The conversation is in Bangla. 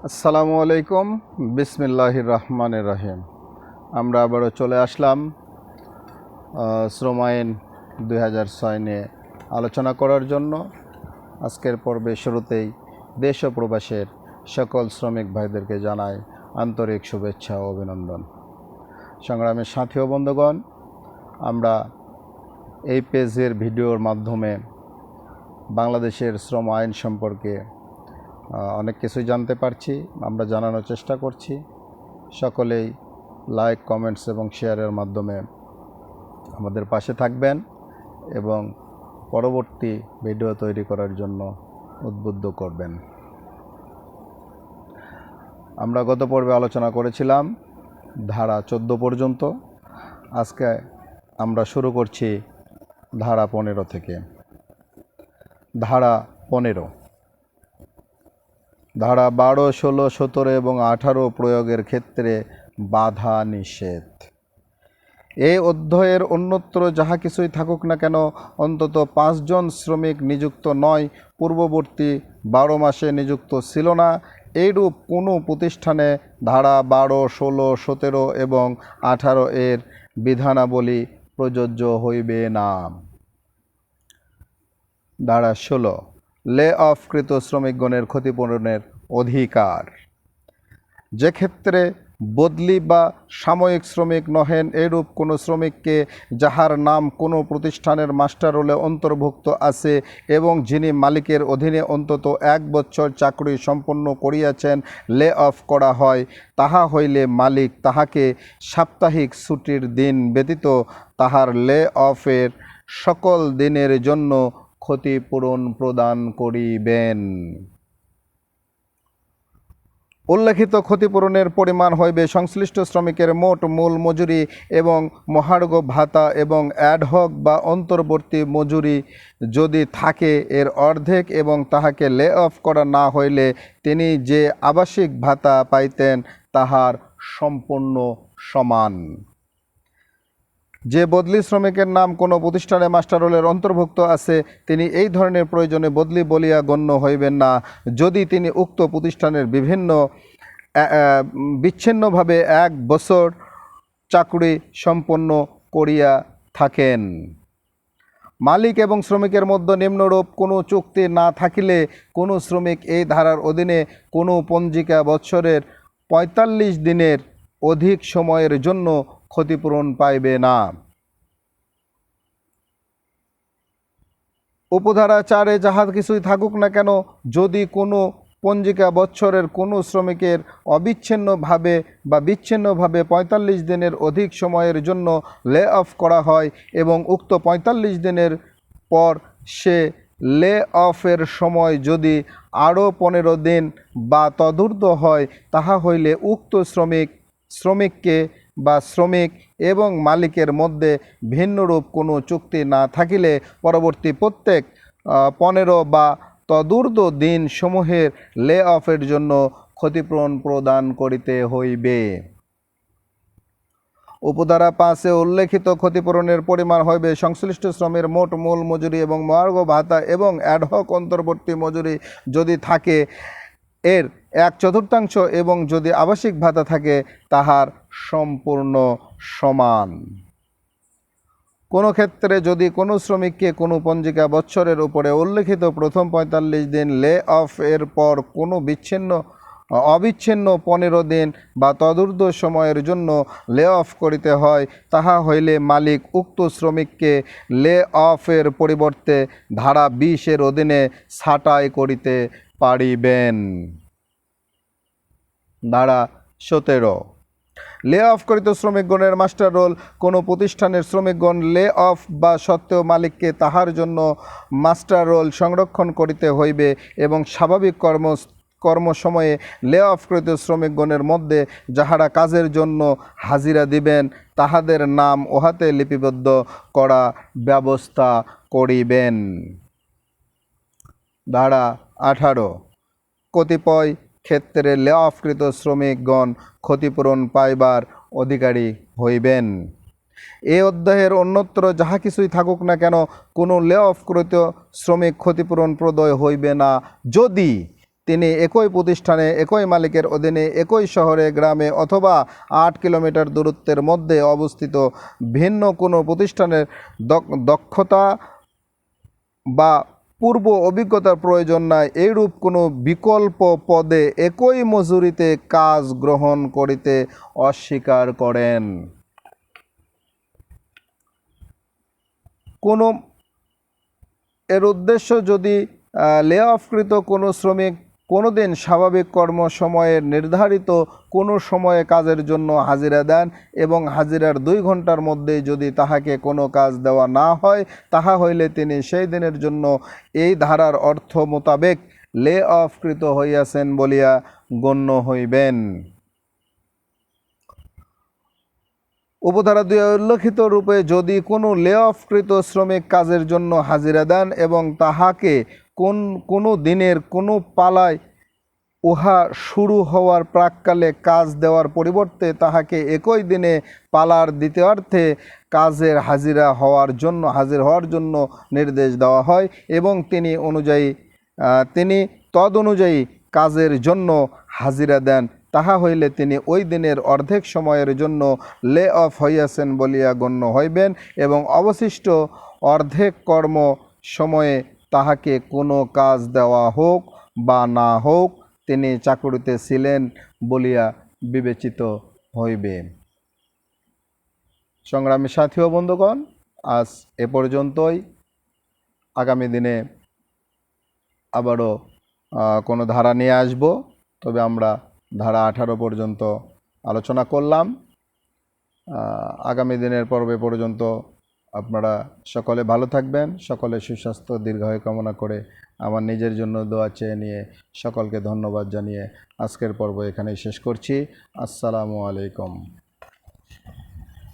আসসালামু আলাইকুম, বিসমিল্লাহির রহমানির রহিম। আমরা আবারও চলে আসলাম শ্রম আইন 2006 নিয়ে আলোচনা করার জন্য। আজকের পর্বে শুরুতেই দেশ ও প্রবাসের সকল শ্রমিক ভাইদেরকে জানাই আন্তরিক শুভেচ্ছা ও অভিনন্দন। সংগ্রামের সাথী ও বন্ধুগণ, আমরা এই পেজের ভিডিওর মাধ্যমে বাংলাদেশের শ্রম আইন সম্পর্কে অনেক কিছুই জানতে পারছি, আমরা জানানোর চেষ্টা করছি। সকলেই লাইক, কমেন্টস এবং শেয়ারের মাধ্যমে আমাদের পাশে থাকবেন এবং পরবর্তী ভিডিও তৈরি করার জন্য উদ্বুদ্ধ করবেন। আমরা গত পর্বে আলোচনা করেছিলাম ধারা 14 পর্যন্ত। আজকে আমরা শুরু করছি ধারা 15 থেকে। ধারা 15, ধারা 12, 16, 17 এবং 18 প্রয়োগের ক্ষেত্রে বাধা নিষেধ। এই অধ্যায়ের অন্যত্র যাহা কিছুই থাকুক না কেন, অন্তত 5 জন শ্রমিক নিযুক্ত নয়, পূর্ববর্তী 12 মাসে নিযুক্ত ছিল না, এইরূপ কোনো প্রতিষ্ঠানে ধারা 12, 16, 17 এবং 18 এর বিধানাবলী প্রযোজ্য হইবে না। ধারা 16, লে অফকৃত শ্রমিকগণের ক্ষতিপূরণের অধিকার। যে ক্ষেত্রে বদলি বা সাময়িক শ্রমিক নহেন এরূপ কোনো শ্রমিককে যাহার নাম কোনো প্রতিষ্ঠানের মাস্টার রোলে অন্তর্ভুক্ত আছে এবং যিনি মালিকের অধীনে অন্তত 1 বছর চাকরি সম্পন্ন করিয়াছেন লে অফ করা হয়, তাহা হইলে মালিক তাহাকে সাপ্তাহিক ছুটির দিন ব্যতীত তাহার লে অফের সকল দিনের জন্য ক্ষতিপূরণ প্রদান করিবেন। উল্লেখিত ক্ষতিপূরণের পরিমাণ হইবে সংশ্লিষ্ট শ্রমিকের মোট মূল মজুরি এবং মহার্ঘ ভাতা এবং অ্যাডহক বা অন্তর্বর্তী মজুরি যদি থাকে এর অর্ধেক, এবং তাহাকে লে অফ করা না হইলে তিনি যে আবাসিক ভাতা পাইতেন তাহার সম্পূর্ণ সমান। যে বদলি শ্রমিকের নাম কোনো প্রতিষ্ঠানে মাস্টার রোলের অন্তর্ভুক্ত আছে তিনি এই ধরনের প্রয়োজনে বদলি বলিয়া গণ্য হইবেন না, যদি তিনি উক্ত প্রতিষ্ঠানের বিচ্ছিন্নভাবে 1 বছর চাকরি সম্পন্ন করিয়া থাকেন। মালিক এবং শ্রমিকের মধ্যে নিম্নরূপ কোনো চুক্তি না থাকিলে কোনো শ্রমিক এই ধারার অধীনে কোনো পঞ্জিকা বৎসরের 45 দিনের অধিক সময়ের জন্য ক্ষতিপূরণ পাইবে না। উপধারা 4 যাহা কিছুই থাকুক না কেন, যদি কোনো পঞ্জিকা বৎসরের কোনো শ্রমিকের অবিচ্ছিন্নভাবে বা বিচ্ছিন্নভাবে 45 দিনের অধিক সময়ের জন্য লে অফ করা হয় এবং উক্ত 45 দিনের পর সে লে অফের সময় যদি আরও 15 দিন বা তদূর্ধ্ব হয়, তাহা হইলে উক্ত শ্রমিককে বা শ্রমিক এবং মালিকের মধ্যে ভিন্নরূপ কোনো চুক্তি না থাকিলে পরবর্তী প্রত্যেক 15 বা তদূর্ধ্ব দিন সমূহের লে অফের জন্য ক্ষতিপূরণ প্রদান করিতে হইবে। উপধারা 5 উল্লেখিত ক্ষতিপূরণের পরিমাণ হইবে সংশ্লিষ্ট শ্রমের মোট মূল মজুরি এবং মহার্ঘ ভাতা এবং অ্যাডহক অন্তর্বর্তী মজুরি যদি থাকে এর 1/4 এবং যদি আবাসিক ভাতা থাকে তাহার সম্পূর্ণ সমান। কোনো ক্ষেত্রে যদি কোনো শ্রমিককে কোনো পঞ্জিকা বৎসরের উপরে উল্লেখিত প্রথম 45 দিন লে অফ এর পর কোনো অবিচ্ছিন্ন 15 দিন বা তদূর্ধ্ব সময়ের জন্য লে অফ করিতে হয়, তাহা হইলে মালিক উক্ত শ্রমিককে লে অফের পরিবর্তে ধারা 20 এর অধীনে ছাঁটাই করিতে পারিবেন। ধারা 17, লে অফ করিত শ্রমিকগণের মাস্টার রোল। কোনো প্রতিষ্ঠানের শ্রমিকগণ লে অফ বা সত্ত্বেও মালিককে তাহার জন্য মাস্টার রোল সংরক্ষণ করিতে হইবে এবং স্বাভাবিক কর্মসময়ে লে অফ করিত শ্রমিকগণের মধ্যে যাহারা কাজের জন্য হাজিরা দিবেন তাহাদের নাম উহাতে লিপিবদ্ধ করা ব্যবস্থা করিবেন। ধারা 18, কতিপয় ক্ষেত্রে লে অফকৃত শ্রমিকগণ ক্ষতিপূরণ পাইবার অধিকারী হইবেন। এই অধ্যায়ের অন্যত্র যাহা কিছুই থাকুক না কেন, কোনো লে অফকৃত শ্রমিক ক্ষতিপূরণ প্রদয় হইবে না, যদি তিনি একই প্রতিষ্ঠানে একই মালিকের অধীনে একই শহরে গ্রামে অথবা 8 কিলোমিটার দূরত্বের মধ্যে অবস্থিত ভিন্ন কোনো প্রতিষ্ঠানের দক্ষতা বা পূর্ব অভিজ্ঞতার প্রয়োজন নাই এইরূপ কোনো বিকল্প পদে একই মজুরিতে কাজ গ্রহণ করিতে অস্বীকার করেন। কোনো এর উদ্দেশ্য যদি লে অফকৃত কোনো শ্রমিক কোনো দিন স্বাভাবিক কর্মসময়ের নির্ধারিত কোনো সময়ে কাজের জন্য হাজিরা দেন এবং হাজিরার 2 ঘন্টার মধ্যে যদি তাহাকে কোনো কাজ দেওয়া না হয়, তাহা হইলে তিনি সেই দিনের জন্য এই ধারার অর্থ মোতাবেক লে অফকৃত হইয়াছেন বলিয়া গণ্য হইবেন। উপধারা 2 উল্লেখিত রূপে যদি কোনো লে অফকৃত শ্রমিক কাজের জন্য হাজিরা দেন এবং তাহাকে কোনো দিনের কোনো পালায় উহা শুরু হওয়ার প্রাক্কালে কাজ দেওয়ার পরিবর্তে তাহাকে একই দিনে পালার দ্বিতীয়ার্থে কাজের হাজির হওয়ার জন্য নির্দেশ দেওয়া হয় এবং তিনি তদনুযায়ী কাজের জন্য হাজিরা দেন, তাহা হইলে তিনি ওই দিনের অর্ধেক সময়ের জন্য লে অফ হইয়াছেন বলিয়া গণ্য হইবেন এবং অবশিষ্ট অর্ধেক কর্ম সময়ে তাহাকে কোনো কাজ দেওয়া হোক বা না হোক তিনি চাকুরিতে ছিলেন বলিয়া বিবেচিত হইবে। সংগ্রামী সাথী ও বন্ধুগণ, আজ এ পর্যন্তই। আগামী দিনে আবারও কোনো ধারা নিয়ে আসব, তবে আমরা ধারা 18 পর্যন্ত আলোচনা করলাম। আগামী দিনের পর্বে পর্যন্ত আপনারা সকলে ভালো থাকবেন, সকলে সুস্বাস্থ্য দীর্ঘায়ু কামনা করে আমার নিজের জন্য দোয়া চেয়ে নিয়ে সকলকে ধন্যবাদ জানিয়ে আজকের পর্ব এখানেই শেষ করছি। আসসালামু আলাইকুম।